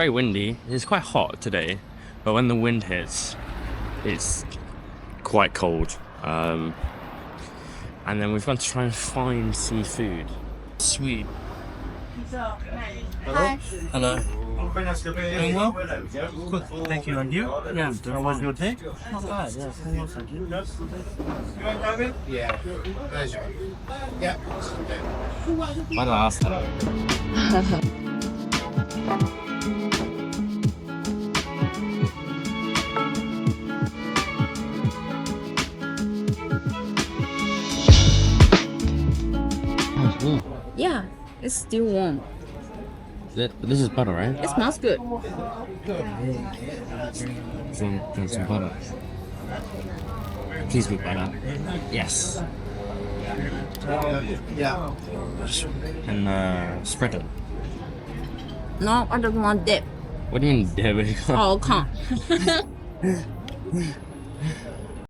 very windy. It's quite hot today, but when the wind hits, it's quite cold. And then we've got to try and find some food. Sweet. Hi. Hello. Doing well? Good. Thank you. And you? Yeah. How was your day? Not bad, yeah. Thank you. Why did I ask that? Yeah, it's still warm. This is butter, right? It smells good. Some butter. Please be butter. Yes. And spread it. No, I don't want dip. What do you mean, Debbie? Oh, come.